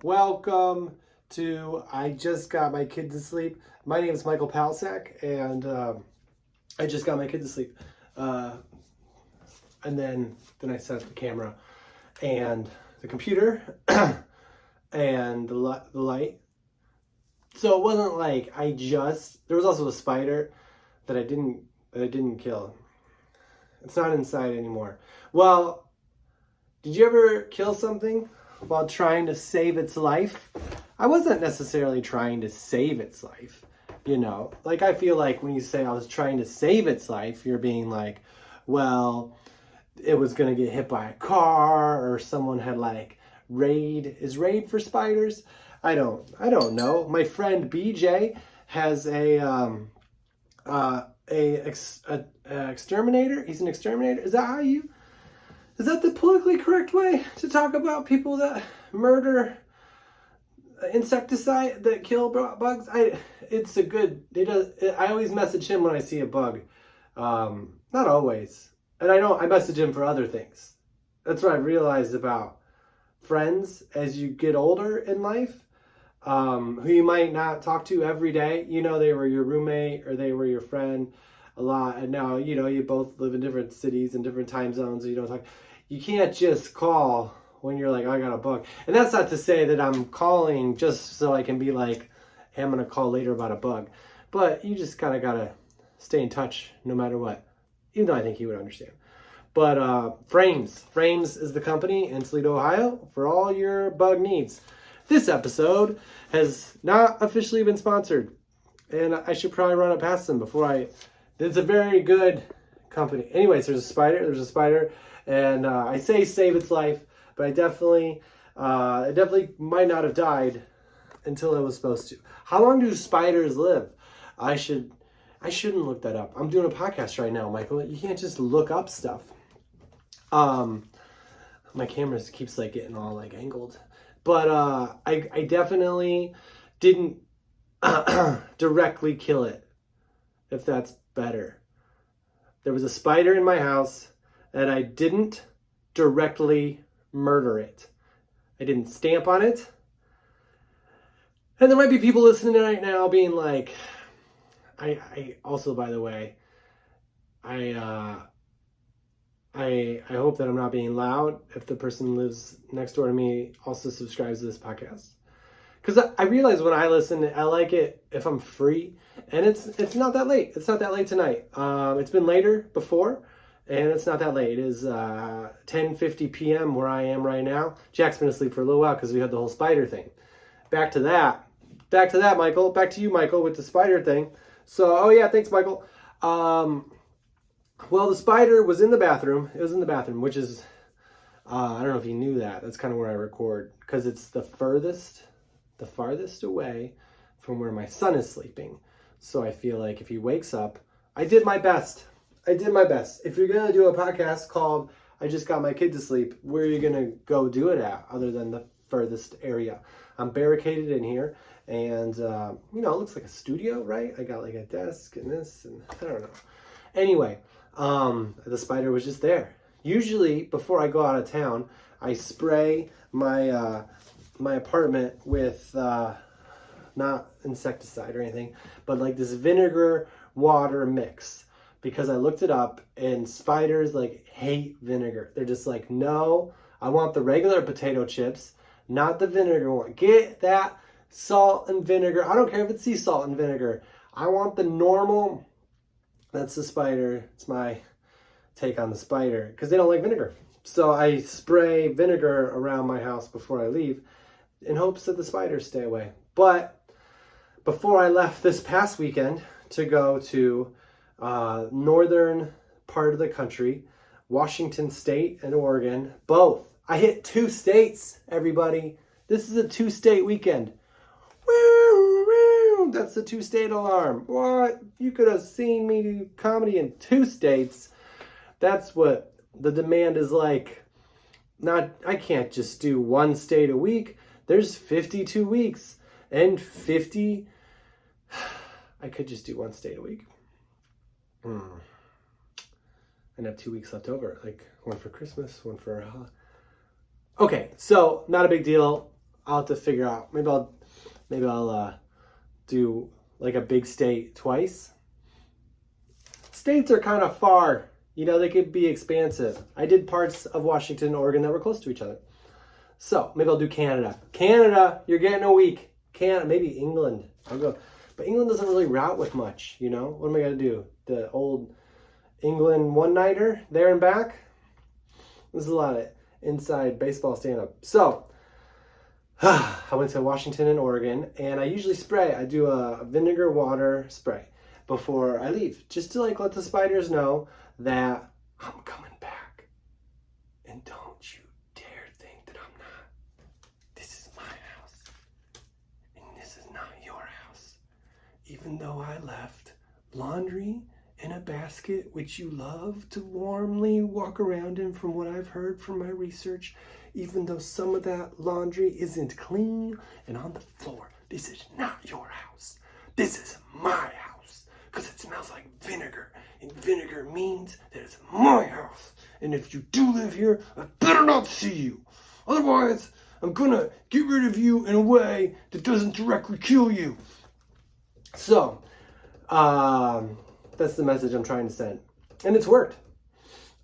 Welcome to I Just Got My Kid to Sleep. My name is Michael Palsak, and I just got my kid to sleep. And then I set up the camera and the computer and the light. So it wasn't like there was also a spider that I didn't kill. It's not inside anymore. Well, did you ever kill something while trying to save its life? I wasn't necessarily trying to save its life, Like, I feel like when you say I was trying to save its life, you're being like, well, it was going to get hit by a car, or someone had raid. Is raid for spiders? I don't know. My friend BJ has a exterminator. He's an exterminator. Is that the politically correct way to talk about people that murder insecticide that kill bugs? I always message him when I see a bug. Not always. And I message him for other things. That's what I realized about friends as you get older in life, who you might not talk to every day. They were your roommate or they were your friend a lot. And now, you both live in different cities and different time zones. So you don't talk. You can't just call when you're like, I got a bug. And that's not to say that I'm calling just so I can be like, hey, I'm going to call later about a bug. But you just kind of got to stay in touch no matter what. Even though I think he would understand. But Frames is the company in Toledo, Ohio, for all your bug needs. This episode has not officially been sponsored. And I should probably run it past them it's a very good company. Anyways, there's a spider. And I say save its life, but it definitely might not have died until it was supposed to. How long do spiders live? I shouldn't look that up. I'm doing a podcast right now, Michael. You can't just look up stuff. My camera keeps getting all angled, but I definitely didn't directly kill it, if that's better. There was a spider in my house, and I didn't directly murder it. I didn't stamp on it. And there might be people listening right now being like, I also, by the way, I hope that I'm not being loud if the person who lives next door to me also subscribes to this podcast. Because I realize when I listen, I like it if I'm free. And it's not that late. It's not that late tonight. It's been later before, and it's not that late. It is 10:50 p.m. where I am right now. Jack's been asleep for a little while because we had the whole spider thing. Back to that, Michael. Back to you, Michael, with the spider thing. So, oh yeah, thanks, Michael. Well, the spider was in the bathroom. It was in the bathroom, which is, I don't know if you knew that. That's kind of where I record, because it's the farthest away from where my son is sleeping. So I feel like if he wakes up, I did my best. If you're going to do a podcast called I Just Got My Kid to Sleep, where are you going to go do it at other than the furthest area? I'm barricaded in here, and, it looks like a studio, right? I got a desk and this, and I don't know. Anyway, the spider was just there. Usually, before I go out of town, I spray my apartment with, not insecticide or anything, but this vinegar water mix. Because I looked it up, and spiders hate vinegar. They're just no, I want the regular potato chips, not the vinegar one. Get that salt and vinegar. I don't care if it's sea salt and vinegar. I want the normal. That's the spider. It's my take on the spider, because they don't like vinegar. So I spray vinegar around my house before I leave in hopes that the spiders stay away. But before I left this past weekend to go to northern part of the country, Washington State and Oregon, both. I hit 2 states, everybody. This is a 2-state weekend. Woo, woo, that's the 2-state alarm. What? You could have seen me do comedy in 2 states. That's what the demand is like. I can't just do 1 state a week. There's 52 weeks. And 50... I could just do 1 state a week. And have 2 weeks left over. One for Christmas, one for... Okay, so not a big deal. I'll have to figure out. Maybe I'll do like a big state twice. States are kind of far. They could be expansive. I did parts of Washington and Oregon that were close to each other. So maybe I'll do Canada. Canada, you're getting a week. Maybe England. I'll go. But England doesn't really route with much, What am I going to do? The old England one-nighter there and back? There's a lot of inside baseball stand-up. So, I went to Washington and Oregon, and I usually spray. I do a vinegar water spray before I leave, just to let the spiders know that I'm coming back. And don't you dare think that I'm not. This is my house, and this is not your house. Even though I left laundry in a basket which you love to warmly walk around in, from what I've heard from my research, even though some of that laundry isn't clean and on the floor, this is not your house. This is my house, because it smells like vinegar, and vinegar means that it's my house. And if you do live here, I better not see you. Otherwise, I'm gonna get rid of you in a way that doesn't directly kill you. So, that's the message I'm trying to send. And it's worked.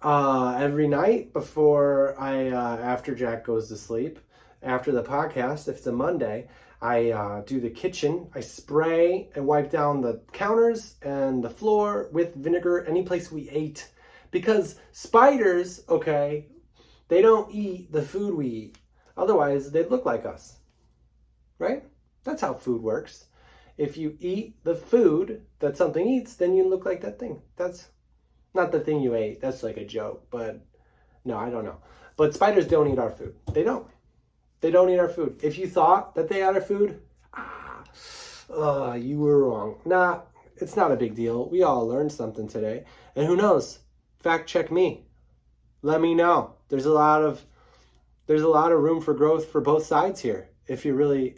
Every night before after Jack goes to sleep, after the podcast, if it's a Monday, I do the kitchen. I spray and wipe down the counters and the floor with vinegar, any place we ate. Because spiders, they don't eat the food we eat. Otherwise, they'd look like us. Right? That's how food works. If you eat the food that something eats, then you look like that thing. That's not the thing you ate. That's like a joke, but no, I don't know. But spiders don't eat our food. They don't. They don't eat our food. If you thought that they ate our food, you were wrong. Nah, it's not a big deal. We all learned something today. And who knows? Fact check me. Let me know. There's a lot of room for growth for both sides here. If you're really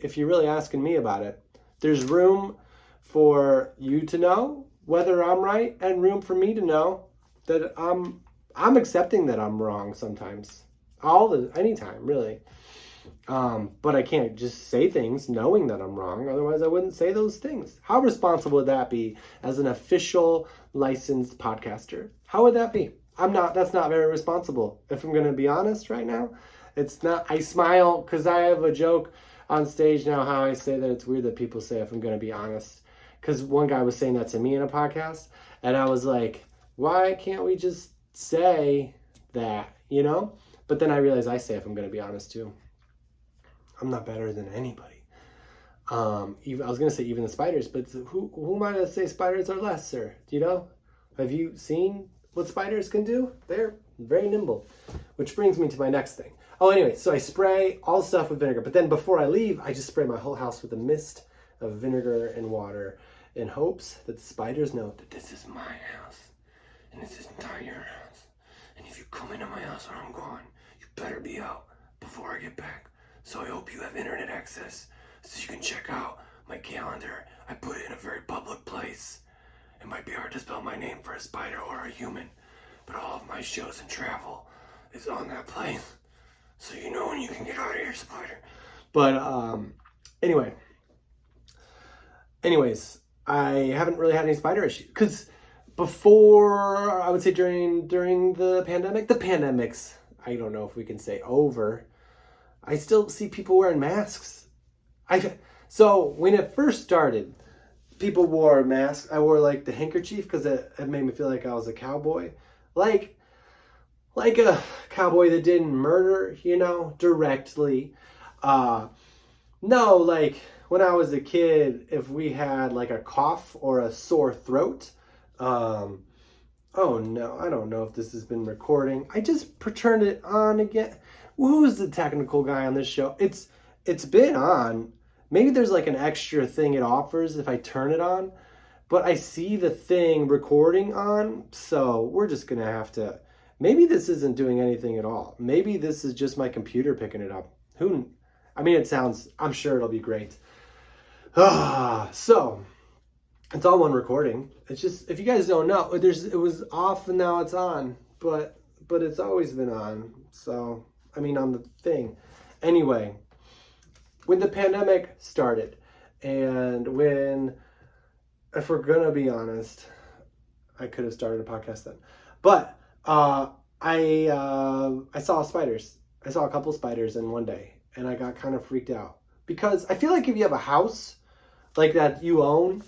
asking me about it. There's room for you to know whether I'm right, and room for me to know that I'm accepting that I'm wrong sometimes. Anytime, really. But I can't just say things knowing that I'm wrong. Otherwise, I wouldn't say those things. How responsible would that be as an official licensed podcaster? How would that be? That's not very responsible. If I'm going to be honest right now, it's not. I smile because I have a joke on stage now how I say that it's weird that people say if I'm going to be honest. Because one guy was saying that to me in a podcast, and I was like, why can't we just say that, But then I realized I say if I'm going to be honest too. I'm not better than anybody. I was going to say even the spiders, but who am I to say spiders are lesser? Have you seen what spiders can do? They're very nimble. Which brings me to my next thing. Oh, anyway, so I spray all the stuff with vinegar. But then before I leave, I just spray my whole house with a mist of vinegar and water in hopes that the spiders know that this is my house. And this is not your house. And if you come into my house when I'm gone, you better be out before I get back. So I hope you have internet access so you can check out my calendar. I put it in a very public place. It might be hard to spell my name for a spider or a human, but all of my shows and travel is on that place. So you know when you can get out of here, spider. But anyways, I haven't really had any spider issues. Because before, I would say during the pandemic's, I don't know if we can say over, I still see people wearing masks. So when it first started, people wore masks. I wore the handkerchief because it made me feel like I was a cowboy. Like a cowboy that didn't murder, directly. No, when I was a kid, if we had a cough or a sore throat, oh no, I don't know if this has been recording. I just turned it on again. Who's the technical guy on this show? It's been on. Maybe there's an extra thing it offers if I turn it on, but I see the thing recording on, so we're just gonna have to. Maybe this isn't doing anything at all. Maybe this is just my computer picking it up. I'm sure it'll be great. So, it's all one recording. It's just, if you guys don't know, it was off and now it's on, but it's always been on. So, on the thing. Anyway, when the pandemic started, and if we're gonna be honest, I could have started a podcast then, but I saw spiders. I saw a couple spiders in one day, and I got kind of freaked out because I feel like if you have a house like that you own,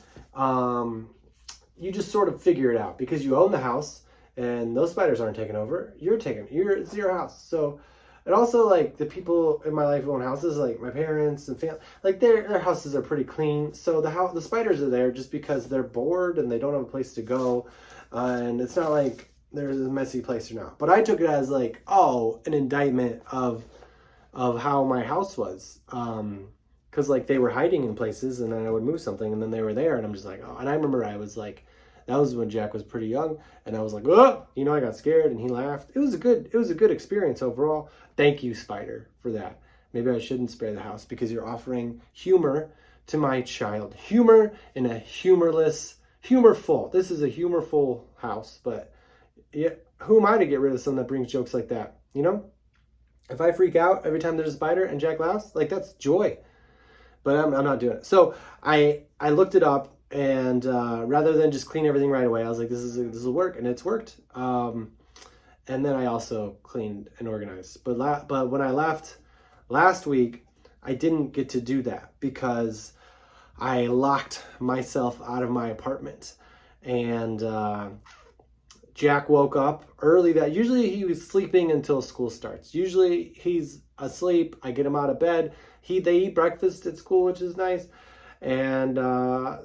you just sort of figure it out because you own the house, and those spiders aren't taking over. It's your house. So, and also like the people in my life who own houses, like my parents and family, like their houses are pretty clean. So the spiders are there just because they're bored and they don't have a place to go, and it's not like there's a messy place or not. But I took it as like, oh, an indictment of how my house was. Because like they were hiding in places, and then I would move something, and then they were there, and I'm just like, oh. And I remember I was like, that was when Jack was pretty young, and I was like, oh, I got scared, and he laughed. It was a good experience overall. Thank you, Spider, for that. Maybe I shouldn't spray the house because you're offering humor to my child. Humor in a humorful. This is a humorful house, but yeah, who am I to get rid of someone that brings jokes like that? If I freak out every time there's a spider and Jack laughs, like that's joy. But I'm not doing it. So I looked it up, and rather than just clean everything right away, I was like, this will work, and it's worked. And then I also cleaned and organized. But when I left last week, I didn't get to do that because I locked myself out of my apartment, and Jack woke up early. Usually he was sleeping until school starts. Usually he's asleep. I get him out of bed. They eat breakfast at school, which is nice. And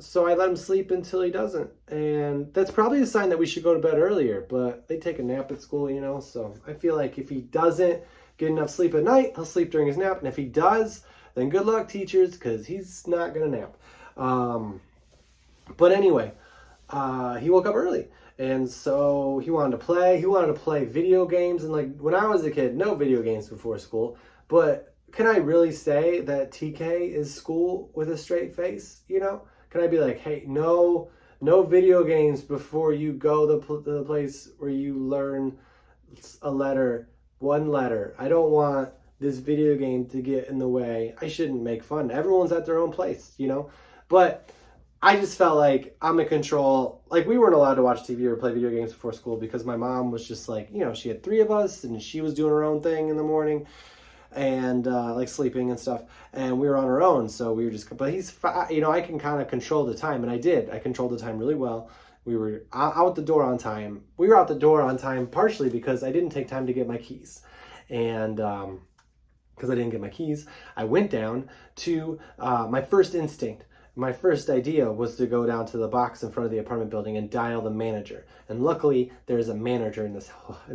so I let him sleep until he doesn't. And that's probably a sign that we should go to bed earlier. But they take a nap at school, So I feel like if he doesn't get enough sleep at night, he'll sleep during his nap. And if he does, then good luck, teachers, because he's not going to nap. But anyway, he woke up early. And so he wanted to play. He wanted to play video games. And like when I was a kid, no video games before school. But can I really say that TK is school with a straight face? Can I be like, hey, no video games before you go to the place where you learn one letter. I don't want this video game to get in the way. I shouldn't make fun. Everyone's at their own place, But I just felt like I'm in control. Like we weren't allowed to watch TV or play video games before school because my mom was just like, she had 3 of us and she was doing her own thing in the morning. And like sleeping and stuff, and we were on our own, so we were just. But he's, I can kind of control the time, and I did. I controlled the time really well. We were out the door on time. We were out the door on time partially because I didn't take time to get my keys, and because I didn't get my keys, I went down to my first instinct. My first idea was to go down to the box in front of the apartment building and dial the manager. And luckily, there's a manager in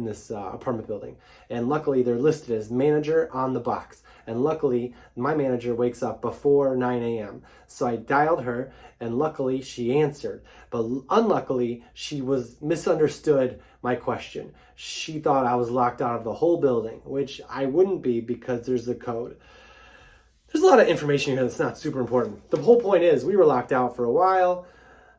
this apartment building. And luckily, they're listed as manager on the box. And luckily, my manager wakes up before 9 a.m. So I dialed her, and luckily, she answered. But unluckily, she misunderstood my question. She thought I was locked out of the whole building, which I wouldn't be because there's a code. There's a lot of information here that's not super important. The whole point is we were locked out for a while.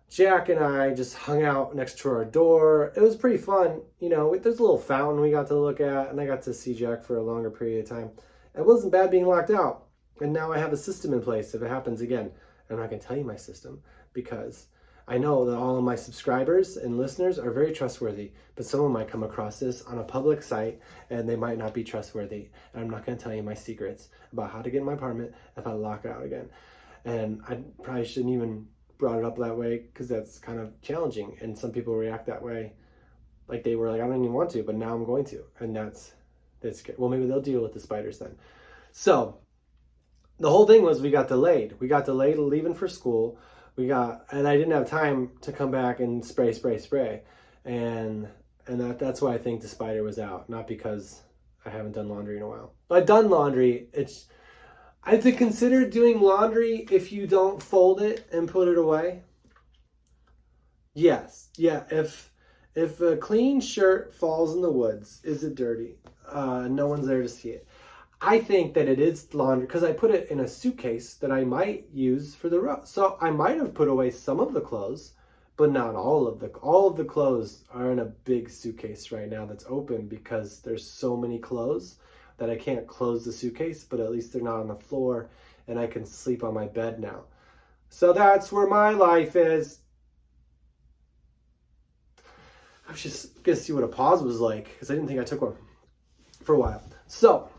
Jack and I just hung out next to our door. It was pretty fun. There's a little fountain we got to look at, and I got to see Jack for a longer period of time. It wasn't bad being locked out. And now I have a system in place if it happens again. I'm not going to tell you my system because I know that all of my subscribers and listeners are very trustworthy, but someone might come across this on a public site and they might not be trustworthy. And I'm not going to tell you my secrets about how to get in my apartment if I lock it out again. And I probably shouldn't even brought it up that way because that's kind of challenging. And some people react that way. Like they were like, I don't even want to, but now I'm going to. And that's well, maybe they'll deal with the spiders then. So the whole thing was we got delayed. We got delayed leaving for school. And I didn't have time to come back and spray. And that's why I think the spider was out, not because I haven't done laundry in a while. But I've done laundry. I'd consider doing laundry if you don't fold it and put it away. Yes. Yeah. If a clean shirt falls in the woods, is it dirty? No one's there to see it. I think that it is laundry because I put it in a suitcase that I might use for the road. So I might have put away some of the clothes, but not all of the clothes are in a big suitcase right now that's open because there's so many clothes that I can't close the suitcase, but at least they're not on the floor and I can sleep on my bed now. So that's where my life is. I was just gonna see what a pause was like, because I didn't think I took one for a while. So,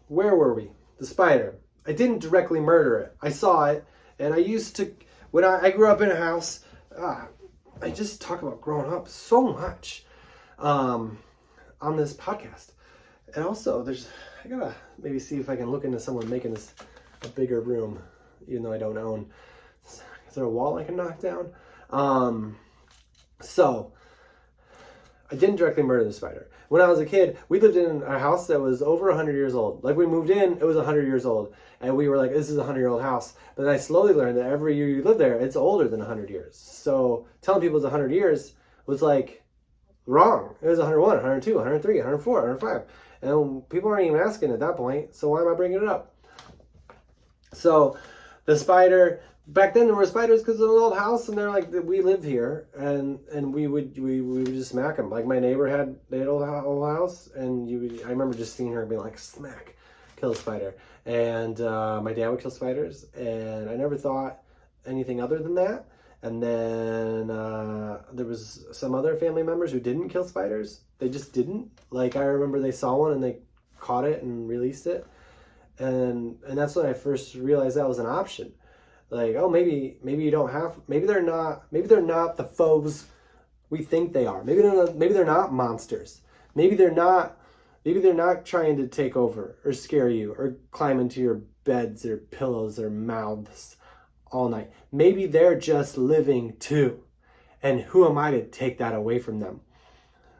where were we? The spider. I didn't directly murder it. I saw it, and I used to, when I grew up in a house, I just talk about growing up so much on this podcast. And also, I gotta maybe see if I can look into someone making this a bigger room, even though I don't own. Is there a wall I can knock down? So, I didn't directly murder the spider. When I was a kid, we lived in a house that was over 100 years old. Like, we moved in, it was 100 years old. And we were like, this is a 100-year-old house. But then I slowly learned that every year you live there, it's older than 100 years. So telling people it's 100 years was like wrong. It was 101, 102, 103, 104, 105. And people aren't even asking at that point. So why am I bringing it up? So the spider, back then there were spiders because of an old house, and they're like, we live here, and we would just smack them. Like, my neighbor had an old house, and I remember just seeing her being like, smack, kill a spider. And my dad would kill spiders, and I never thought anything other than that. And then there was some other family members who didn't kill spiders. They just didn't. Like, I remember they saw one and they caught it and released it. And that's when I first realized that was an option. Like, oh, maybe you don't have, maybe they're not the foes we think they are. Maybe they're not monsters. Maybe they're not trying to take over or scare you or climb into your beds or pillows or mouths all night. Maybe they're just living too. And who am I to take that away from them?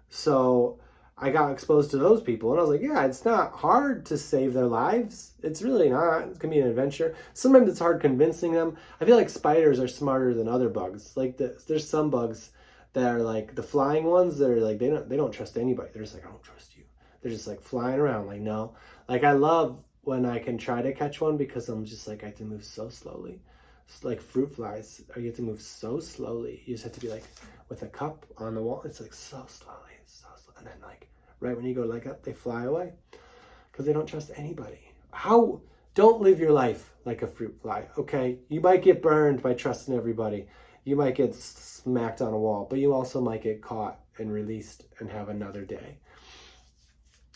So I got exposed to those people, and I was like, yeah, it's not hard to save their lives. It's really not. It can be an adventure. Sometimes it's hard convincing them. I feel like spiders are smarter than other bugs. Like, there's some bugs that are like the flying ones that are like, they don't trust anybody. They're just like, I don't trust you. They're just like flying around like, no. Like, I love when I can try to catch one, because I'm just like, I have to move so slowly. It's like fruit flies, you have to move so slowly. You just have to be like with a cup on the wall. It's like so slowly. And then like right when you go like up, they fly away because they don't trust anybody. Don't live your life like a fruit fly, okay? You might get burned by trusting everybody. You might get smacked on a wall, but you also might get caught and released and have another day.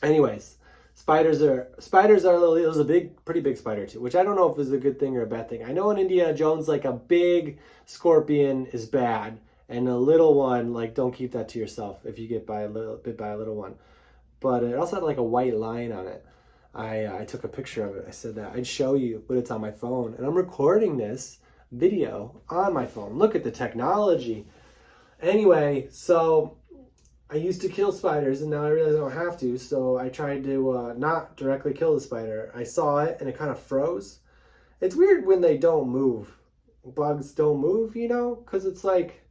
Anyways, spiders are it was a pretty big spider too, which I don't know if is a good thing or a bad thing. I know in Indiana Jones, like, a big scorpion is bad, and a little one, like, don't keep that to yourself if you get bit by a little one. But it also had like a white line on it. I took a picture of it. I said that I'd show you, but it's on my phone, and I'm recording this video on my phone. Look at the technology. Anyway, so I used to kill spiders, and now I realize I don't have to, so I tried to not directly kill the spider. I saw it, and it kind of froze. It's weird when they don't move. Bugs don't move, you know? Because it's like,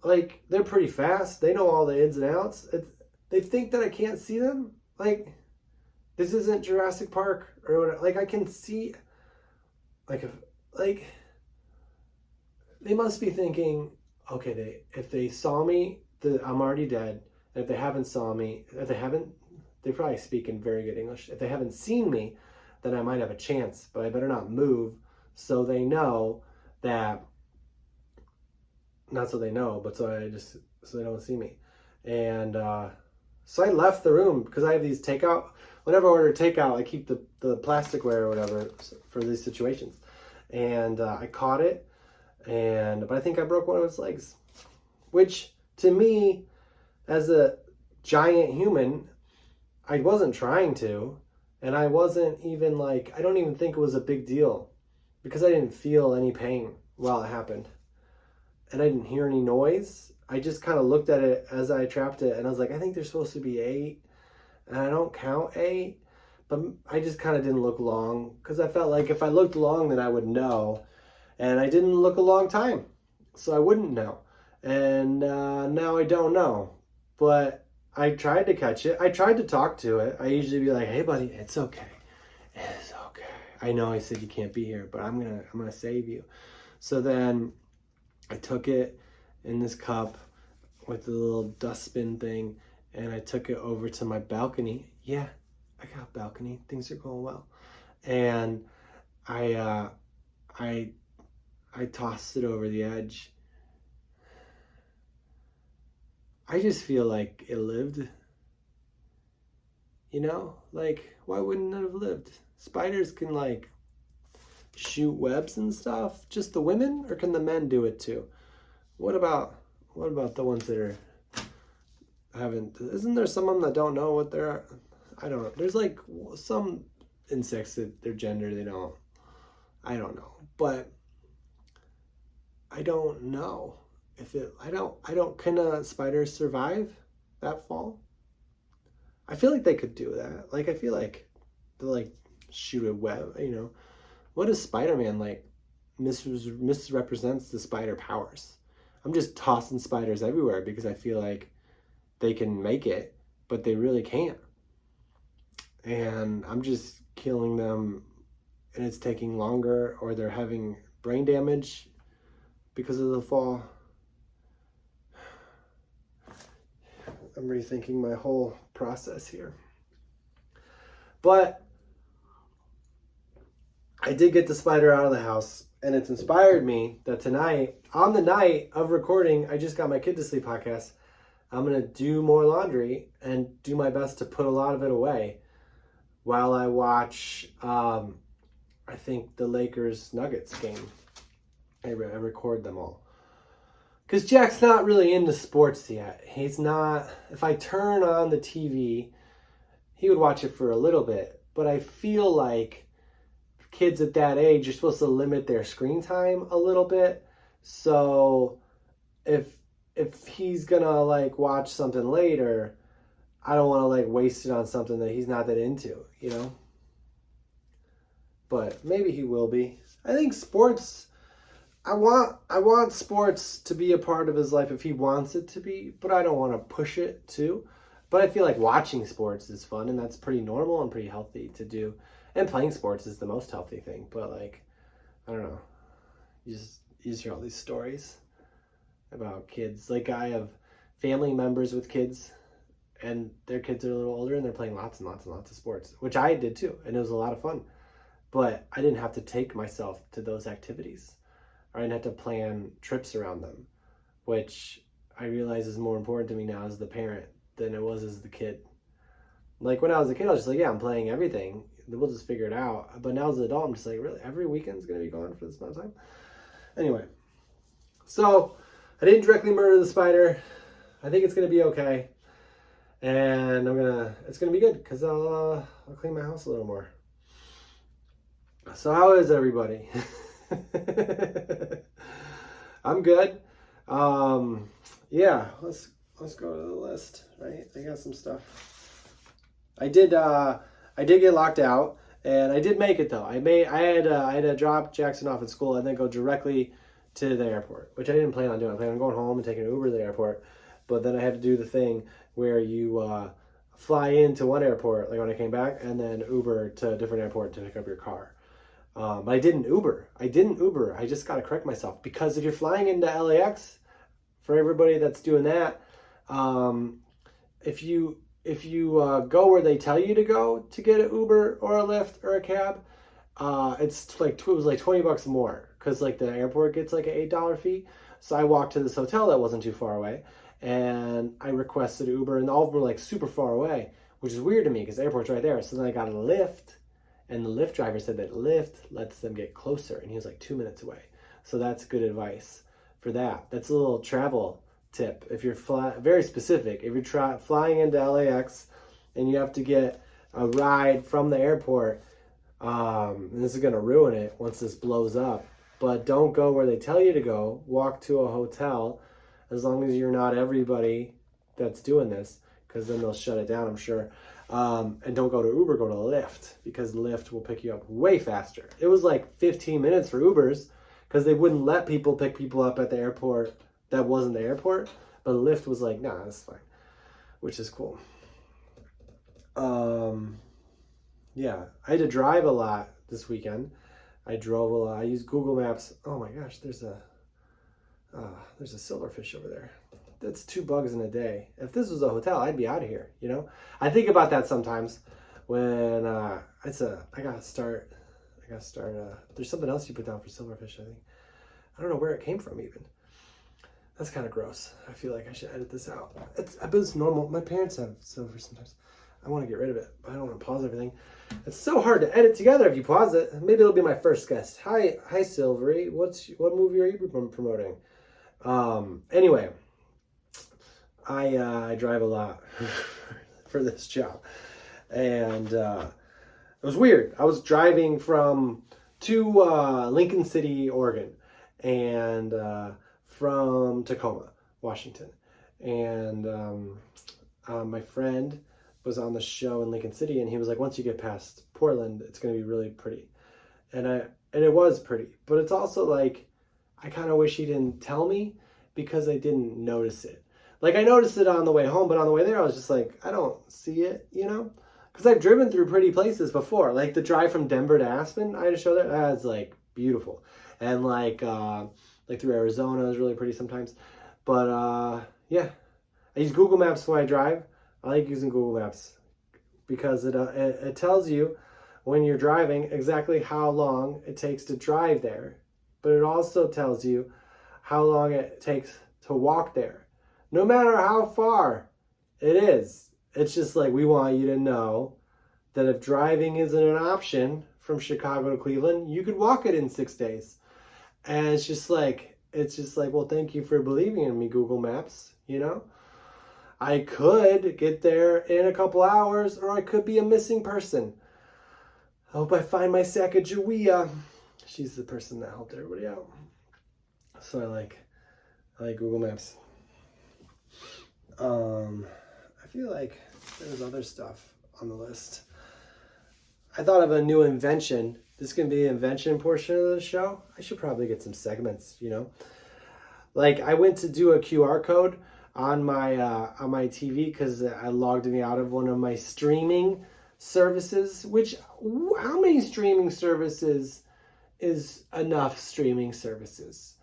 they're pretty fast. They know all the ins and outs. They think that I can't see them. Like, this isn't Jurassic Park or whatever. Like, I can see, they must be thinking, okay, if they saw me, I'm already dead. And if they haven't saw me, they probably speak in very good English. If they haven't seen me, then I might have a chance, but I better not move, so they know that, not so they know, but so they don't see me. And so I left the room because I have these takeout. Whenever I order takeout, I keep the plasticware or whatever for these situations. And I caught it, but I think I broke one of its legs, which to me, as a giant human, I wasn't trying to, and I wasn't even like, I don't even think it was a big deal because I didn't feel any pain while it happened. And I didn't hear any noise. I just kind of looked at it as I trapped it, and I was like, I think there's supposed to be 8, and I don't count 8, but I just kind of didn't look long because I felt like if I looked long, then I would know, and I didn't look a long time, so I wouldn't know, and now I don't know, but I tried to catch it. I tried to talk to it. I usually be like, hey buddy, it's okay. It's okay. I know I said you can't be here, but I'm gonna save you. So then I took it in this cup with the little dustbin thing, and I took it over to my balcony. Yeah, I got a balcony. Things are going well. and I I I tossed it over the edge. I just feel like it lived. Like, why wouldn't it have lived? Spiders can like shoot webs and stuff. Just the women, or can the men do it too? What about the ones that are haven't? Isn't there some of them that don't know what they're? I don't know. There's like some insects that their gender they don't. I don't know, but I don't know if it. I don't. Can a spider survive that fall? I feel like they could do that. Like I feel like they'll like shoot a web. What is Spider-Man like? Misrepresents the spider powers. I'm just tossing spiders everywhere because I feel like they can make it, but they really can't. And I'm just killing them, and it's taking longer, or they're having brain damage because of the fall. I'm rethinking my whole process here. But I did get the spider out of the house, and it's inspired me that tonight, on the night of recording, I just got my kid to sleep podcast. I'm going to do more laundry and do my best to put a lot of it away while I watch, I think, the Lakers Nuggets game. I record them all. Because Jack's not really into sports yet. He's not. If I turn on the TV, he would watch it for a little bit. But I feel like kids at that age, you're supposed to limit their screen time a little bit. So if he's gonna like watch something later, I don't want to like waste it on something that he's not that into, But maybe he will be. I think sports. I want sports to be a part of his life if he wants it to be, but I don't want to push it too. But I feel like watching sports is fun, and that's pretty normal and pretty healthy to do. And playing sports is the most healthy thing. But like, I don't know. You just hear all these stories about kids. Like I have family members with kids, and their kids are a little older, and they're playing lots and lots and lots of sports, which I did too, and it was a lot of fun. But I didn't have to take myself to those activities. I didn't have to plan trips around them, which I realize is more important to me now as the parent than it was as the kid. Like when I was a kid, I was just like, yeah, I'm playing everything. We'll just figure it out. But now as an adult, I'm just like, really? Every weekend's going to be gone for this amount of time? Anyway, so I didn't directly murder the spider. I think it's going to be okay. And it's going to be good because I'll clean my house a little more. So how is everybody? I'm good. Yeah, let's go to the list, right? I got some stuff. I did get locked out, and I did make it though. I had to drop Jackson off at school and then go directly to the airport, which I didn't plan on doing. I planned on going home and taking an Uber to the airport, but then I had to do the thing where you fly into one airport, like when I came back, and then Uber to a different airport to pick up your car. But I didn't Uber. I just got to correct myself, because if you're flying into LAX, for everybody that's doing that, if you go where they tell you to go to get an Uber or a Lyft or a cab, it was like $20 more, because like the airport gets like an $8 fee. So I walked to this hotel that wasn't too far away, and I requested Uber, and all of them were like super far away, which is weird to me because the airport's right there. So then I got a Lyft. And the Lyft driver said that Lyft lets them get closer, and he was like 2 minutes away. So that's good advice for that. That's a little travel tip. If you're very specific, if you're flying into LAX and you have to get a ride from the airport, and this is going to ruin it once this blows up, but don't go where they tell you to go. Walk to a hotel, as long as you're not everybody that's doing this, because then they'll shut it down, I'm sure. And don't go to Uber, go to Lyft, because Lyft will pick you up way faster. It was like 15 minutes for Ubers because they wouldn't let people pick people up at the airport that wasn't the airport. But Lyft was like, nah, that's fine, which is cool. Yeah, I had to drive a lot this weekend. I drove a lot. I used Google Maps. Oh my gosh, there's a silverfish over there. That's 2 bugs in a day. If this was a hotel, I'd be out of here, I think about that sometimes when I gotta start I gotta start, there's something else you put down for silverfish, I think. I don't know where it came from even. That's kind of gross. I feel like I should edit this out. It's normal. My parents have silver sometimes. I want to get rid of it, but I don't want to pause everything. It's so hard to edit together if you pause it. Maybe it'll be my first guest. Hi, Silvery. What movie are you promoting? Anyway, I drive a lot for this job, and it was weird. I was driving to Lincoln City, Oregon, and from Tacoma, Washington, and my friend was on the show in Lincoln City, and he was like, once you get past Portland, it's going to be really pretty. And it was pretty, but it's also like, I kind of wish he didn't tell me because I didn't notice it. Like, I noticed it on the way home, but on the way there, I was just like, I don't see it, you know? Because I've driven through pretty places before. Like, the drive from Denver to Aspen, I had to show that's, like, beautiful. And, like through Arizona is really pretty sometimes. But, yeah. I use Google Maps when I drive. I like using Google Maps because it tells you when you're driving exactly how long it takes to drive there. But it also tells you how long it takes to walk there. No matter how far it is. It's just like, we want you to know that if driving isn't an option from Chicago to Cleveland, you could walk it in 6 days. And it's just like, well, thank you for believing in me, Google Maps, you know? I could get there in a couple hours, or I could be a missing person. I hope I find my Sacagawea. She's the person that helped everybody out. So I like Google Maps. I feel like there's other stuff on the list. I thought of a new invention. This is going to be the invention portion of the show. I should probably get some segments, you know. Like, I went to do a QR code on my TV because I logged me out of one of my streaming services. Which, how many streaming services is enough streaming services?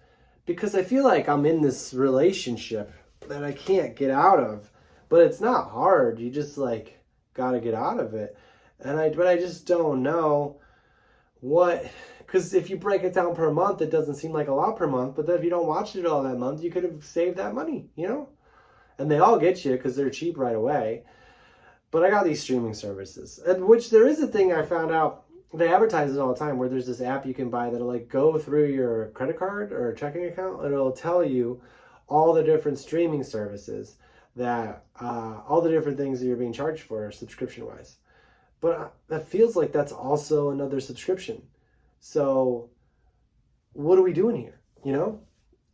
Because I feel like I'm in this relationship that I can't get out of, but it's not hard. You just like gotta get out of it, but I just don't know what. Because if you break it down per month, it doesn't seem like a lot per month. But then if you don't watch it all that month, you could have saved that money, you know? And they all get you because they're cheap right away. But I got these streaming services, and which there is a thing I found out. They advertise it all the time where there's this app you can buy that'll like go through your credit card or checking account, and it'll tell you all the different streaming services that, all the different things that you're being charged for subscription-wise. But that feels like that's also another subscription. So what are we doing here? You know,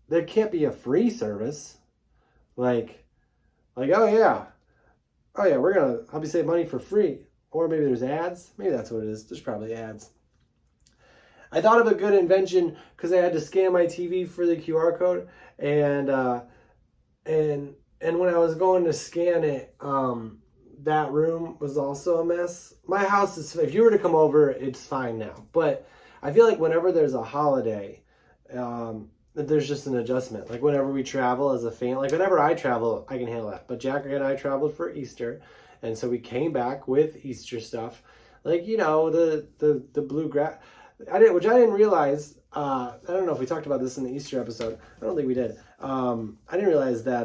there can't be a free service. Like, oh yeah, we're help you save money for free. Or maybe there's ads. Maybe that's what it is. There's probably ads. I thought of a good invention because I had to scan my TV for the QR code, and when I was going to scan it, that room was also a mess. My house is, if you were to come over, it's fine now. But I feel like whenever there's a holiday, there's just an adjustment. Like whenever we travel as a family, like whenever I travel, I can handle that. But Jack and I traveled for Easter, and so we came back with Easter stuff, like, you know, the bluegrass. Which I didn't realize. I don't know if we talked about this in the Easter episode. I don't think we did. I didn't realize that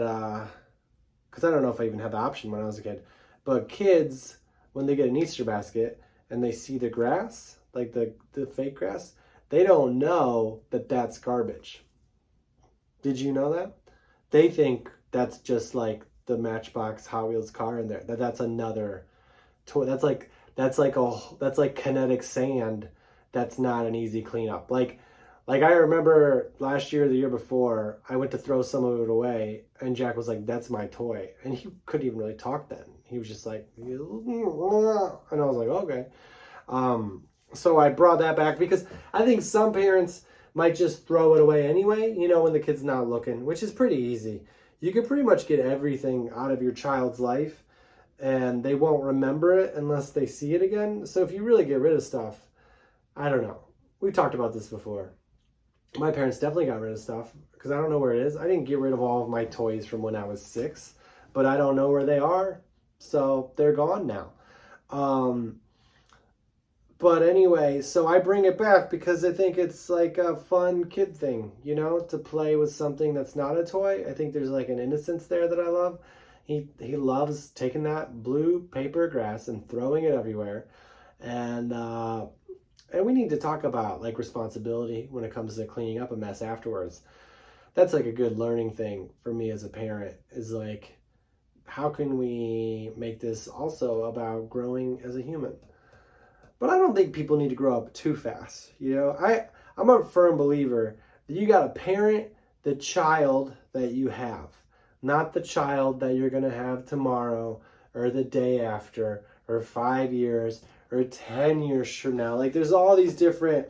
because I don't know if I even had the option when I was a kid. But kids, when they get an Easter basket and they see the grass, like the fake grass, they don't know that that's garbage. Did you know that? They think that's just like the Matchbox Hot Wheels car in there. That's another toy. That's like kinetic sand. That's not an easy cleanup. Like I remember last year, the year before, I went to throw some of it away, and Jack was like, "That's my toy," and he couldn't even really talk then. He was just like, and I was like, okay. So I brought that back because I think some parents might just throw it away anyway, you know, when the kid's not looking, which is pretty easy. You can pretty much get everything out of your child's life, and they won't remember it unless they see it again. So if you really get rid of stuff, I don't know. We talked about this before. My parents definitely got rid of stuff because I don't know where it is. I didn't get rid of all of my toys from when I was 6, but I don't know where they are. So they're gone now. But anyway, so I bring it back because I think it's like a fun kid thing, to play with something that's not a toy. I think there's like an innocence there that I love. He loves taking that blue paper grass and throwing it everywhere. And we need to talk about like responsibility when it comes to cleaning up a mess afterwards. That's like a good learning thing for me as a parent, is like, how can we make this also about growing as a human? But I don't think people need to grow up too fast. I'm a firm believer that you got to parent the child that you have, not the child that you're going to have tomorrow or the day after or 5 years or 10 years from now. Like, there's all these different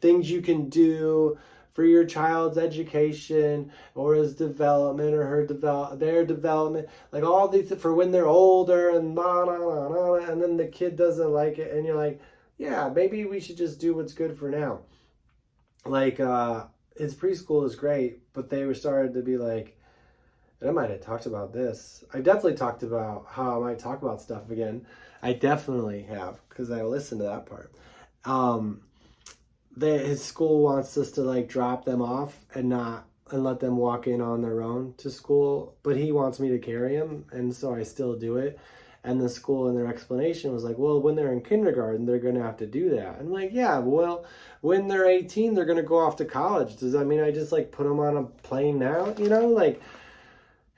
things you can do for your child's education or his development or their development, like all these for when they're older and and then the kid doesn't like it and you're like, yeah, maybe we should just do what's good for now. Like his preschool is great, but they were started to be like, and I might have talked about this. I definitely talked about how I might talk about stuff again. I definitely have, because I listened to that part. His school wants us to like drop them off and let them walk in on their own to school, but he wants me to carry him, and so I still do it. And the school in their explanation was like, well, when they're in kindergarten, they're going to have to do that. I'm like, yeah, well, when they're 18, they're going to go off to college. Does that mean I just like put them on a plane now? Like,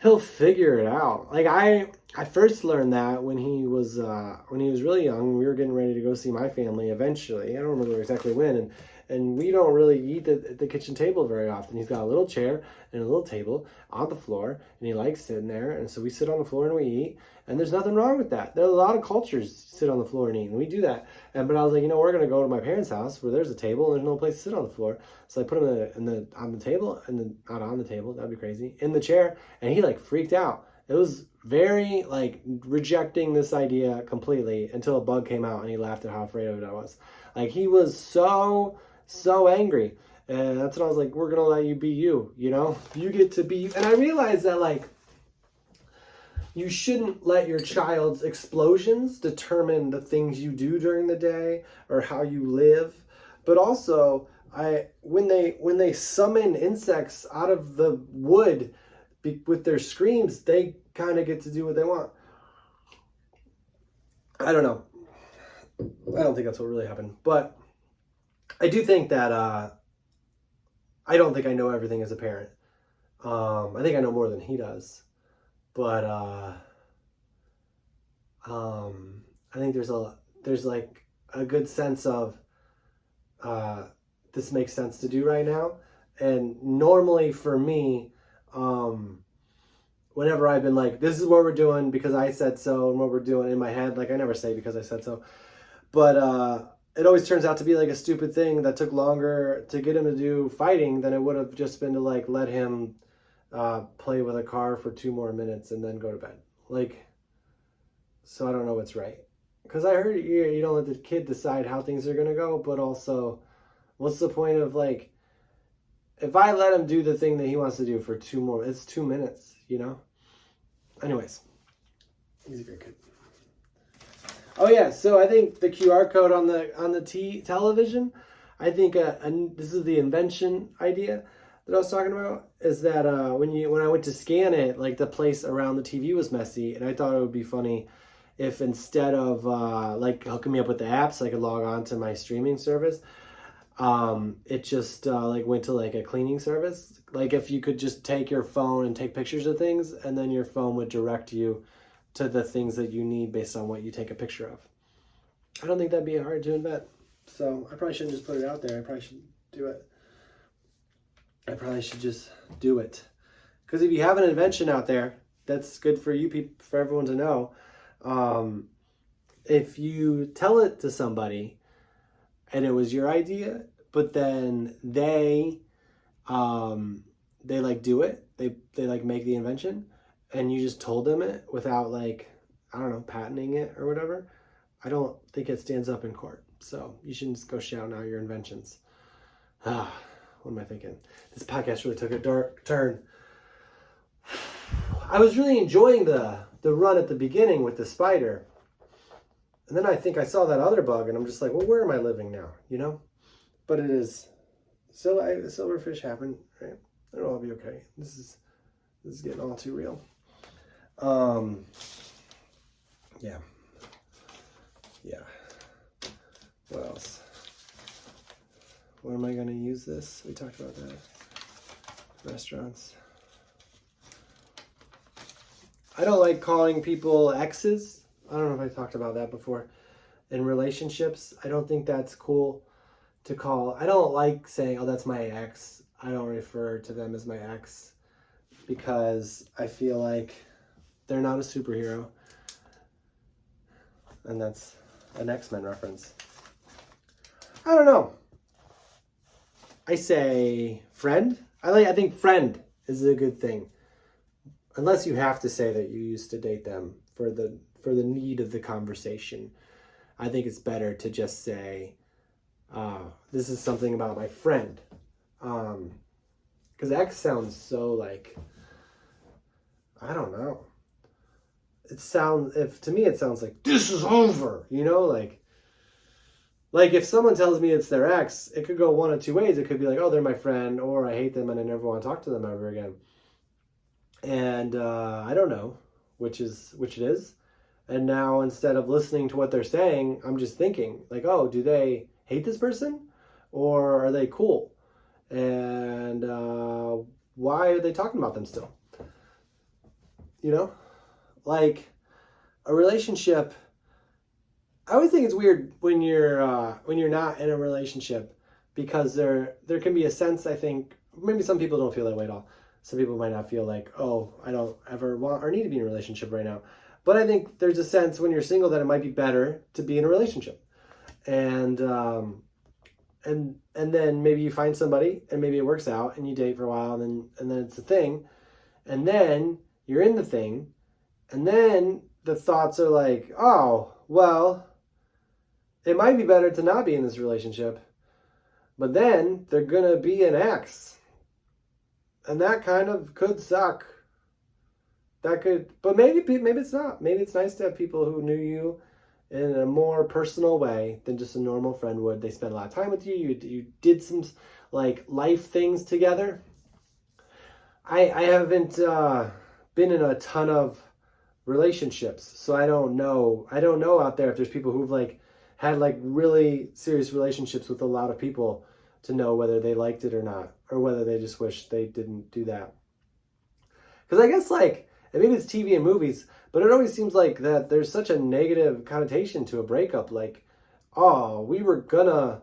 he'll figure it out. Like I first learned that when he was really young. We were getting ready to go see my family eventually. I don't remember exactly when, and we don't really eat at the kitchen table very often. He's got a little chair and a little table on the floor, and he likes sitting there. And so we sit on the floor and we eat, and there's nothing wrong with that. There are a lot of cultures sit on the floor and eat, and we do that. But I was like, we're gonna go to my parents' house where there's a table and there's no place to sit on the floor. So I put him on the table, and then not on the table, that'd be crazy, in the chair, and he like freaked out. It was very like rejecting this idea completely until a bug came out and he laughed at how afraid of it I was. Like, he was so angry. And that's when I was like, we're going to let you be you, You get to be. And I realized that, like, you shouldn't let your child's explosions determine the things you do during the day or how you live. But also, when they summon insects out of the wood with their screams, they kind of get to do what they want. I don't know. I don't think that's what really happened. But I do think that I don't think I know everything as a parent. I think I know more than he does. But I think there's like a good sense of this makes sense to do right now. And normally for me, whenever I've been like, this is what we're doing because I said so, and what we're doing in my head, like I never say because I said so, but it always turns out to be like a stupid thing that took longer to get him to do fighting than it would have just been to like let him play with a car for 2 more minutes and then go to bed. Like, so I don't know what's right. Because I heard you don't let the kid decide how things are going to go, but also, what's the point of like, if I let him do the thing that he wants to do for 2 more, it's 2 minutes, Anyways, he's a great kid. Oh yeah, so I think the QR code on the television, I think this is the invention idea that I was talking about, is that when I went to scan it, like the place around the TV was messy, and I thought it would be funny if instead of like hooking me up with the app so I could log on to my streaming service, it just like went to like a cleaning service. Like if you could just take your phone and take pictures of things, and then your phone would direct you to the things that you need based on what you take a picture of. I don't think that'd be hard to invent. So I probably shouldn't just put it out there. I probably should do it. I probably should just do it. Because if you have an invention out there, that's good for you people, for everyone to know. If you tell it to somebody and it was your idea, but then they like do it, they like make the invention, and you just told them it without like, I don't know, patenting it or whatever, I don't think it stands up in court. So you shouldn't just go shouting out your inventions. What am I thinking? This podcast really took a dark turn. I was really enjoying the run at the beginning with the spider. And then I think I saw that other bug, and I'm just like, well, where am I living now? You know? But it is. So silverfish happened, right? It'll all be okay. This is getting all too real. Yeah. Yeah. What else? What am I going to use this? We talked about that. Restaurants. I don't like calling people exes. I don't know if I talked about that before. In relationships, I don't think that's cool to call. I don't like saying, oh, that's my ex. I don't refer to them as my ex because I feel like they're not a superhero. And that's an X-Men reference. I don't know. I say friend. I think friend is a good thing. Unless you have to say that you used to date them for the need of the conversation. I think it's better to just say, this is something about my friend. Because ex sounds so like, I don't know. To me it sounds like, this is over, you know, like if someone tells me it's their ex, it could go one of two ways. It could be like, oh, they're my friend, or I hate them and I never want to talk to them ever again. And I don't know which it is. And now instead of listening to what they're saying, I'm just thinking like, oh, do they hate this person or are they cool? And why are they talking about them still? You know, like a relationship. I always think it's weird when you're not in a relationship because there can be a sense, I think, maybe some people don't feel that way at all. Some people might not feel like, oh, I don't ever want or need to be in a relationship right now. But I think there's a sense when you're single that it might be better to be in a relationship. And then maybe you find somebody and maybe it works out and you date for a while and then it's a thing. And then you're in the thing. And then the thoughts are like, oh, well, it might be better to not be in this relationship. But then they're going to be an ex. And that kind of could suck. But maybe it's not. Maybe it's nice to have people who knew you in a more personal way than just a normal friend would. They spent a lot of time with you. You did some like life things together. I haven't been in a ton of relationships, so I don't know out there if there's people who've like had like really serious relationships with a lot of people to know whether they liked it or not, or whether they just wish they didn't do that. Because I guess like, and maybe it's TV and movies, but it always seems like that there's such a negative connotation to a breakup. Like, oh, we were gonna,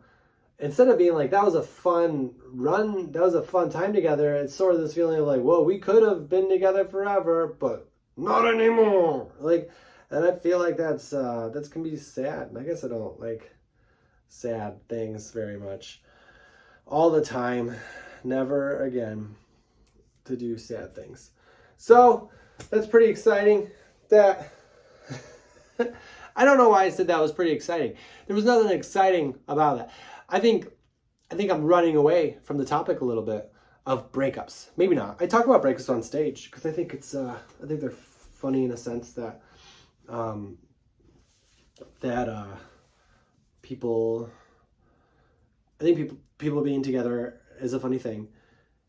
instead of being like, that was a fun run, that was a fun time together, it's sort of this feeling of like, whoa, we could have been together forever, but not anymore. Like, and I feel like that's can be sad. And I guess I don't like sad things very much. All the time, never again to do sad things. So that's pretty exciting. That I don't know why I said that was pretty exciting. There was nothing exciting about that. I think I'm running away from the topic a little bit of breakups. Maybe not. I talk about breakups on stage because I think I think they're funny in a sense that people. I think people being together is a funny thing,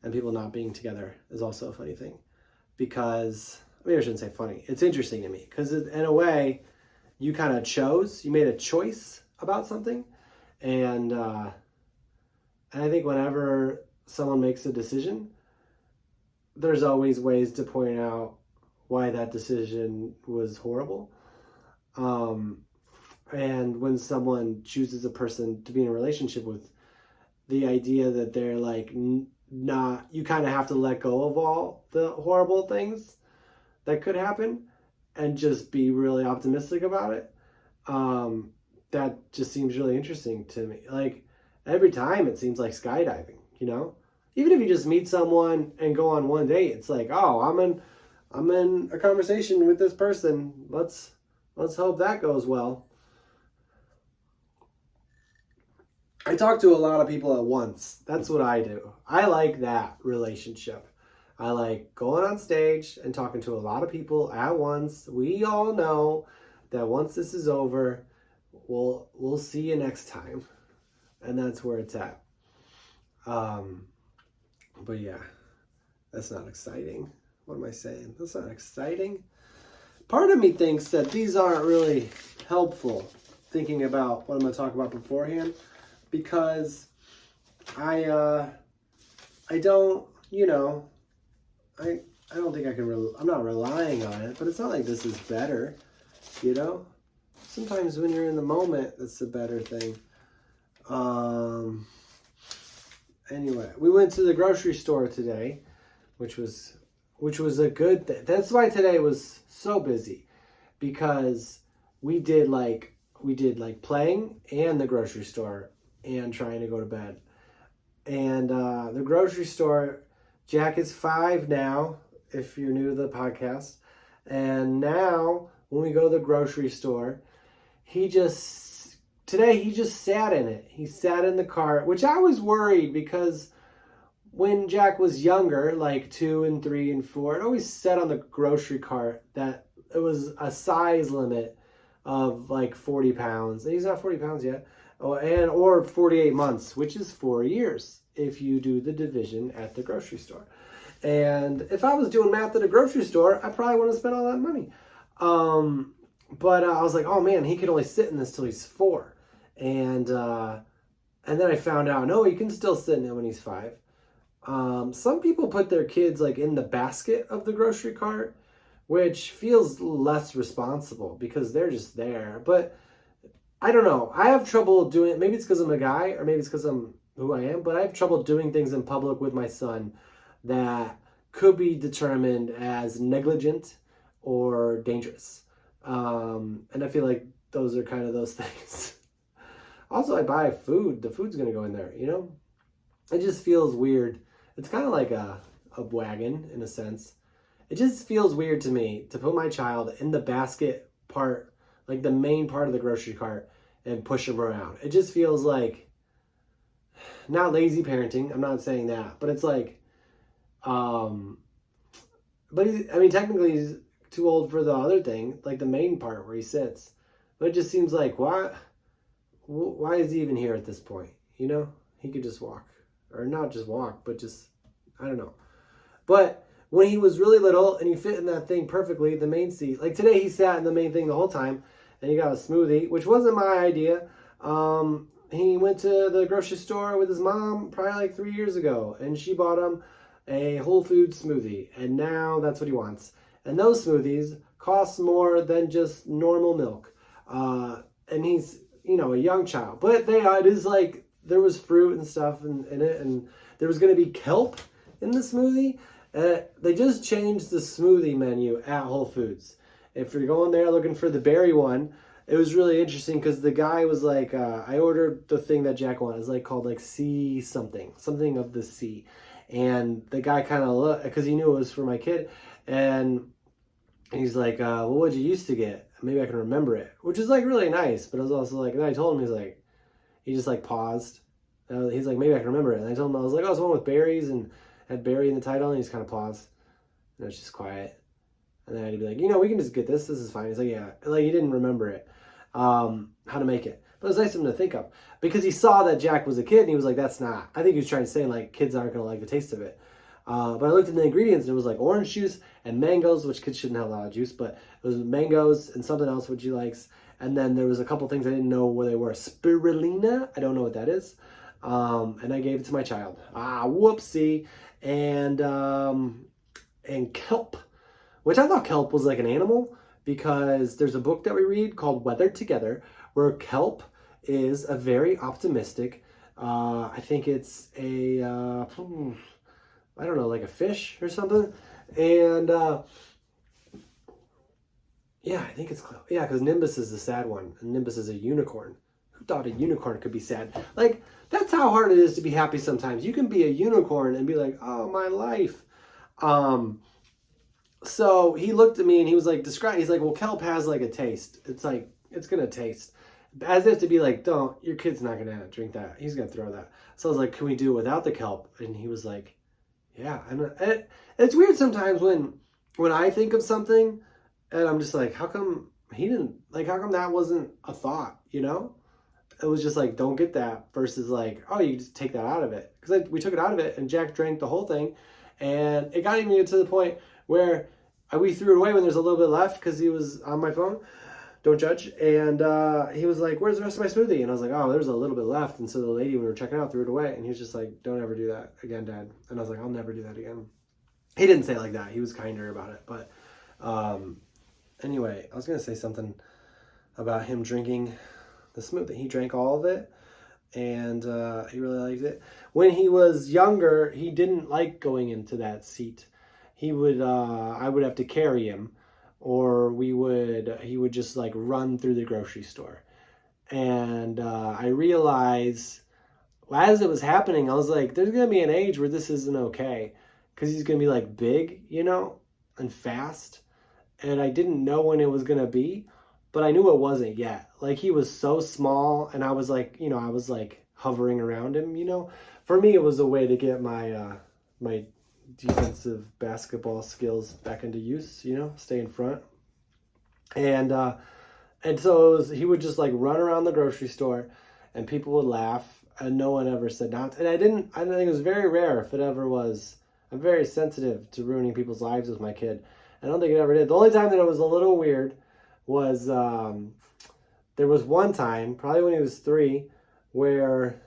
and people not being together is also a funny thing, because maybe I shouldn't say funny. It's interesting to me because in a way, you kind of you made a choice about something, and I think whenever someone makes a decision, there's always ways to point out why that decision was horrible. And when someone chooses a person to be in a relationship with, the idea that they're like not, you kind of have to let go of all the horrible things that could happen and just be really optimistic about it. That just seems really interesting to me. Like every time it seems like skydiving, you know, even if you just meet someone and go on one date, it's like, oh, I'm in a conversation with this person. Let's hope that goes well. I talk to a lot of people at once. That's what I do. I like that relationship. I like going on stage and talking to a lot of people at once. We all know that once this is over, we'll see you next time. And that's where it's at. But yeah, that's not exciting. What am I saying? That's not exciting. Part of me thinks that these aren't really helpful, thinking about what I'm going to talk about beforehand, because I don't, I don't think I can, I'm not relying on it, but it's not like this is better, Sometimes when you're in the moment, that's the better thing. Anyway, we went to the grocery store today, which was a good thing. That's why today was so busy, because we did playing and the grocery store and trying to go to bed. And the grocery store, Jack is 5 now, if you're new to the podcast. And now when we go to the grocery store, today he just sat in it. He sat in the cart, which I was worried, because when Jack was younger, like 2 and 3 and 4, it always said on the grocery cart that it was a size limit of like 40 pounds. And he's not 40 pounds yet. Or 48 months, which is 4 years if you do the division at the grocery store. And if I was doing math at a grocery store, I probably wouldn't have spent all that money. But I was like, oh man, he could only sit in this till he's 4. And then I found out, no, he can still sit in it when he's 5. Some people put their kids like in the basket of the grocery cart, which feels less responsible because they're just there. But I don't know. I have trouble doing it. Maybe it's because I'm a guy, or maybe it's because I'm who I am, but I have trouble doing things in public with my son that could be determined as negligent or dangerous. And I feel like those are kind of those things. Also, I buy food. The food's going to go in there, It just feels weird. It's kind of like a wagon in a sense. It just feels weird to me to put my child in the basket part, like the main part of the grocery cart, and push him around. It just feels like, not lazy parenting, I'm not saying that, but it's like, technically he's too old for the other thing, like the main part where he sits. But it just seems like, why is he even here at this point? He could just walk. Or not just walk, but just, I don't know. But when he was really little and he fit in that thing perfectly, the main seat, like today he sat in the main thing the whole time, and he got a smoothie, which wasn't my idea. He went to the grocery store with his mom probably like 3 years ago, and she bought him a Whole Foods smoothie, and now that's what he wants. And those smoothies cost more than just normal milk. And he's, a young child. But it is like, there was fruit and stuff in it, and there was going to be kelp in the smoothie. They just changed the smoothie menu at Whole Foods. If you're going there looking for the berry one, it was really interesting because the guy was like, I ordered the thing that Jack wanted. It's like called like sea something of the sea. And the guy kind of looked, because he knew it was for my kid. And he's like, well, what'd you used to get? Maybe I can remember it, which is like really nice. But I was also like, and I told him, he just like paused. He's like, maybe I can remember it. And I told him, I was like, oh, it's one with berries and had berry in the title. And he just kind of paused. And it was just quiet. And then I'd be like, we can just get this. This is fine. He's like, yeah. Like, he didn't remember it, how to make it. But it was nice of him to think of. Because he saw that Jack was a kid, and he was like, that's not. I think he was trying to say, like, kids aren't going to like the taste of it. But I looked at the ingredients, and it was like orange juice and mangoes, which kids shouldn't have a lot of juice, but it was mangoes and something else which he likes. And then there was a couple things I didn't know what they were. Spirulina, I don't know what that is. And I gave it to my child. Whoopsie. And kelp, which I thought kelp was like an animal, because there's a book that we read called Weather Together, where kelp is a very optimistic, I think it's a, I don't know, like a fish or something. And yeah, I think it's, yeah, because Nimbus is the sad one, and Nimbus is a unicorn. Who thought a unicorn could be sad? Like, that's how hard it is to be happy sometimes. You can be a unicorn and be like, oh, my life. So he looked at me and he was like, he's like, well, kelp has like a taste. It's like, it's going to taste. As if to be like, your kid's not going to drink that. He's going to throw that. So I was like, can we do it without the kelp? And he was like, yeah. It's weird sometimes when I think of something and I'm just like, how come he didn't, like, how come that wasn't a thought, you know? It was just like, don't get that, versus like, oh, you just take that out of it. Because we took it out of it, and Jack drank the whole thing. And it got even to the point where we threw it away when there's a little bit left because he was on my phone. Don't judge. And he was like, where's the rest of my smoothie? And I was like, oh, there's a little bit left. And so the lady, when we were checking out, threw it away. And he was just like, don't ever do that again, Dad. And I was like, I'll never do that again. He didn't say it like that. He was kinder about it. But anyway, I was going to say something about him drinking the smoothie. He drank all of it, and he really liked it. When he was younger, he didn't like going into that seat. He would, I would have to carry him, or he would just like run through the grocery store. And I realized as it was happening, I was like, there's going to be an age where this isn't okay, because he's going to be like big, you know, and fast. And I didn't know when it was going to be, but I knew it wasn't yet. Like, he was so small, and I was like, you know, I was like hovering around him, you know. For me, it was a way to get my my defensive basketball skills back into use, you know, stay in front. And so he would just like run around the grocery store, and people would laugh, and no one ever said not. And I think it was very rare, if it ever was. I'm very sensitive to ruining people's lives with my kid. I don't think it ever did. The only time that it was a little weird was there was one time, probably when he was 3, where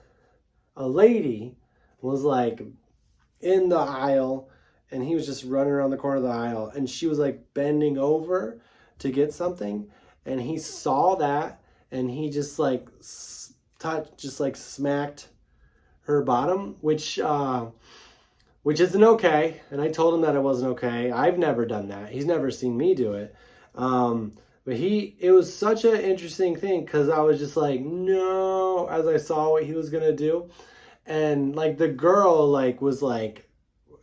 a lady was like in the aisle, and he was just running around the corner of the aisle, and she was like bending over to get something, and he saw that, and he just like smacked her bottom, which isn't okay. And I told him that it wasn't okay. I've never done that. He's never seen me do it. But it was such an interesting thing, because I was just like, no, as I saw what he was going to do. And like the girl like was like,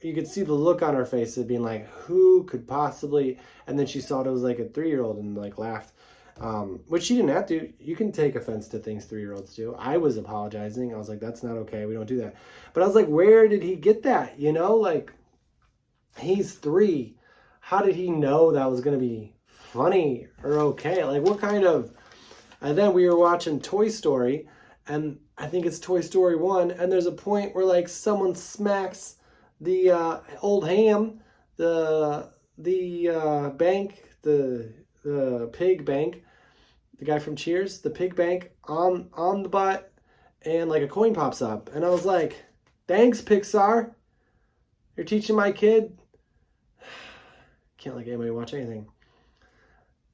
you could see the look on her face of being like, who could possibly, and then she saw it was like a 3-year-old and like laughed, which she didn't have to. You can take offense to things 3-year-olds do. I was apologizing. I was like, that's not okay. We don't do that. But I was like, where did he get that? You know, like, he's 3. How did he know that was going to be funny or okay? Like, what kind of... And then we were watching Toy Story, and I think it's Toy Story 1, and there's a point where like someone smacks the old ham, the bank, the pig bank, the guy from Cheers, the pig bank on the butt, and like a coin pops up. And I was like, thanks, Pixar. You're teaching my kid. Can't let anybody watch anything.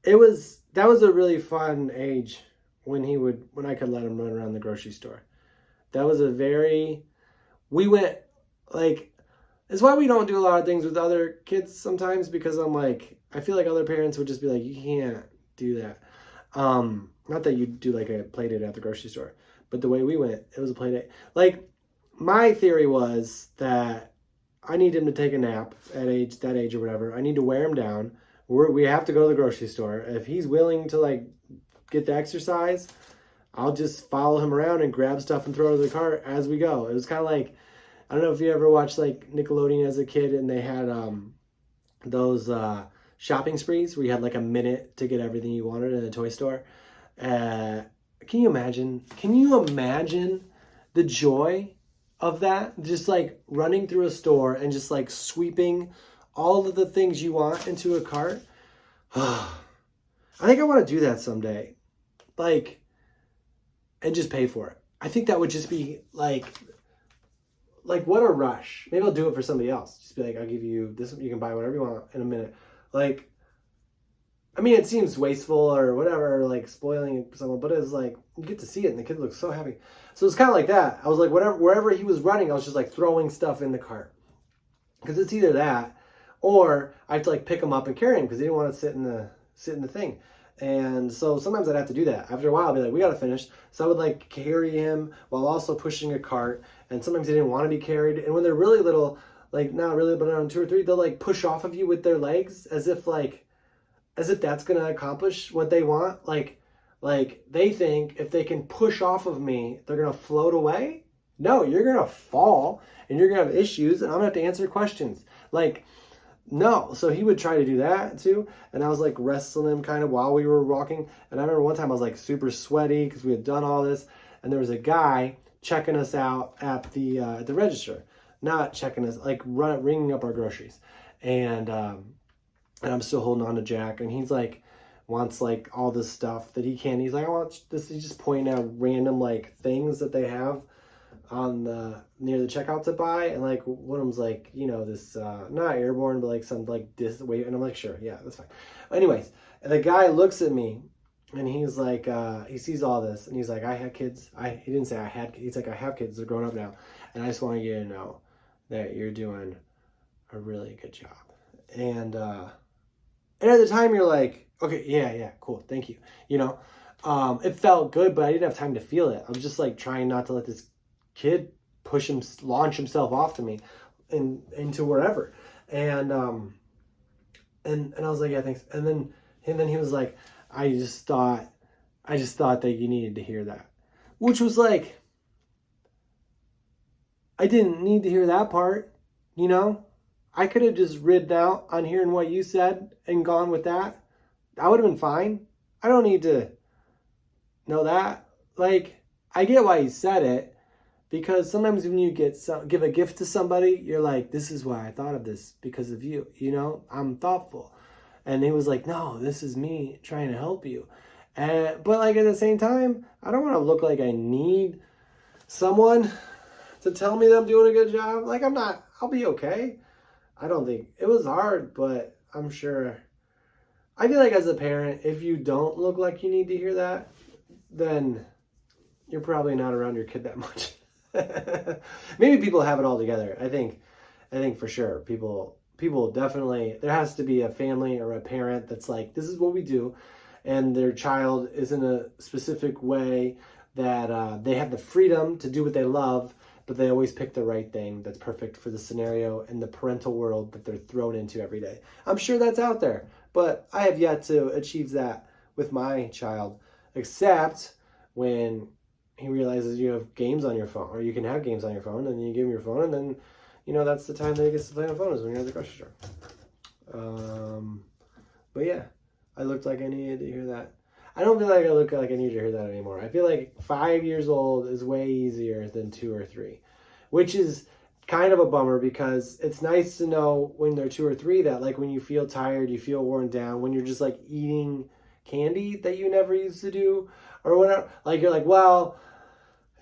That was a really fun age when I could let him run around the grocery store. That was we went like, it's why we don't do a lot of things with other kids sometimes, because I'm like, I feel like other parents would just be like, you can't do that. Not that you do like a play date at the grocery store, but the way we went, it was a play date. Like, my theory was that I need him to take a nap at that age or whatever. I need to wear him down. We have to go to the grocery store. If he's willing to like get the exercise, I'll just follow him around and grab stuff and throw it in the cart as we go. It was kind of like, I don't know if you ever watched like Nickelodeon as a kid, and they had those shopping sprees where you had like a minute to get everything you wanted in a toy store. Can you imagine? Can you imagine the joy of that? Just like running through a store and just like sweeping all of the things you want into a cart. I think I want to do that someday. Like, and just pay for it. I think that would just be like what a rush. Maybe I'll do it for somebody else. Just be like, I'll give you this. You can buy whatever you want in a minute. Like, I mean, it seems wasteful or whatever, like spoiling someone, but it's like, you get to see it and the kid looks so happy. So it's kind of like that. I was like, wherever he was running, I was just like throwing stuff in the cart. Because it's either that, or I have to like pick him up and carry him because he didn't want to sit in the thing. And so sometimes I'd have to do that. After a while, I'd be like, we got to finish. So I would like carry him while also pushing a cart. And sometimes they didn't want to be carried. And when they're really little, like not really, but around 2 or 3, they'll like push off of you with their legs as if that's going to accomplish what they want. Like they think if they can push off of me, they're going to float away. No, you're going to fall and you're going to have issues and I'm going to have to answer questions. Like No, so he would try to do that too, and I was like wrestling him kind of while we were walking. And I remember one time I was like super sweaty because we had done all this, and there was a guy checking us out at the register, not checking us, like ringing up our groceries, and I'm still holding on to Jack, and he's like wants like all this stuff that he can. He's like, I want this. He's just pointing out random like things that they have on the near the checkout to buy, and like one of them's like, you know, this not airborne but like some like this weight, and I'm like, sure, yeah, that's fine. Anyways, and the guy looks at me and he's like, he sees all this and he's like, I had kids. He didn't say I had, he's like, I have kids, they're grown up now, and I just want you to know that you're doing a really good job. And at the time you're like, okay, yeah, cool, thank you, you know. It felt good, but I didn't have time to feel it. I was just like trying not to let this kid launch himself off to me into wherever. And I was like, yeah, thanks. And then he was like, I just thought that you needed to hear that. Which was like, I didn't need to hear that part, you know? I could have just ridden out on hearing what you said and gone with that. I would have been fine. I don't need to know that. Like, I get why he said it, because sometimes when you give a gift to somebody, you're like, this is why I thought of this, because of you, you know? I'm thoughtful. And he was like, no, this is me trying to help you. But like at the same time, I don't want to look like I need someone to tell me that I'm doing a good job. Like, I'll be okay. I don't think, it was hard, but I'm sure. I feel like as a parent, if you don't look like you need to hear that, then you're probably not around your kid that much. Maybe people have it all together. I think for sure people definitely, there has to be a family or a parent that's like, this is what we do, and their child is in a specific way that they have the freedom to do what they love, but they always pick the right thing that's perfect for the scenario and the parental world that they're thrown into every day. I'm sure that's out there, but I have yet to achieve that with my child, except when he realizes you have games on your phone, or you can have games on your phone, and you give him your phone, and then, you know, that's the time that he gets to play on the phone, is when you're at the grocery store. But yeah, I looked like I needed to hear that. I don't feel like I look like I need to hear that anymore. I feel like 5 years old is way easier than 2 or 3, which is kind of a bummer, because it's nice to know when they're 2 or 3 that, like, when you feel tired, you feel worn down, when you're just like eating candy that you never used to do or whatever, like you're like, well,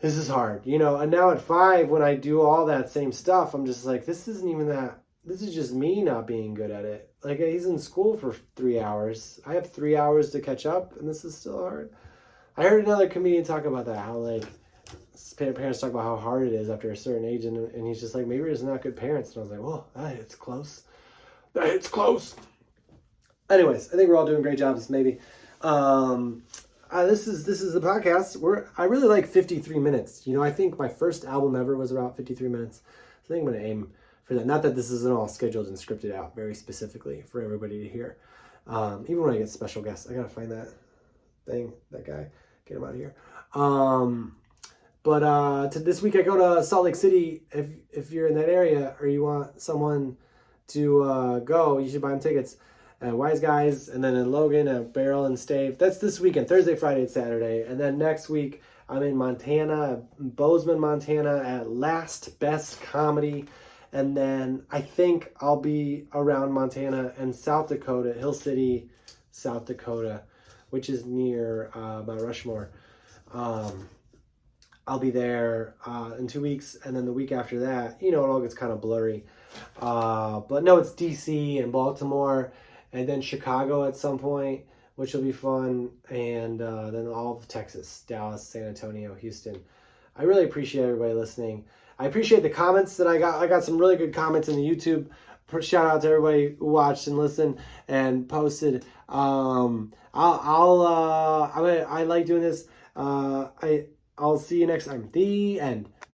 this is hard, you know. And now at 5, when I do all that same stuff, I'm just like, this isn't even that, this is just me not being good at it. Like, he's in school for 3 hours. I have 3 hours to catch up, and this is still hard. I heard another comedian talk about that, how, like, parents talk about how hard it is after a certain age, and he's just like, maybe we're just not good parents. And I was like, whoa, it's close. It's close. Anyways, I think we're all doing great jobs, maybe. This is the podcast. I really like 53 minutes. You know, I think my first album ever was about 53 minutes. So I think I'm going to aim for that. Not that this isn't all scheduled and scripted out very specifically for everybody to hear. Even when I get special guests, I got to find that guy, get him out of here. But this week I go to Salt Lake City. If you're in that area or you want someone to go, you should buy them tickets at Wise Guys, and then in Logan at Barrel and Stave. That's this weekend, Thursday, Friday, and Saturday. And then next week I'm in Montana, Bozeman, Montana at Last Best Comedy. And then I think I'll be around Montana and South Dakota, Hill City, South Dakota, which is near Mount Rushmore. I'll be there in 2 weeks, and then the week after that, you know, it all gets kind of blurry. But no, it's DC and Baltimore, and then Chicago at some point, which will be fun, and then all of Texas, Dallas, San Antonio, Houston. I really appreciate everybody listening. I appreciate the comments that I got. I got some really good comments in the YouTube. Shout out to everybody who watched and listened and posted. I like doing this. I'll see you next time. The end.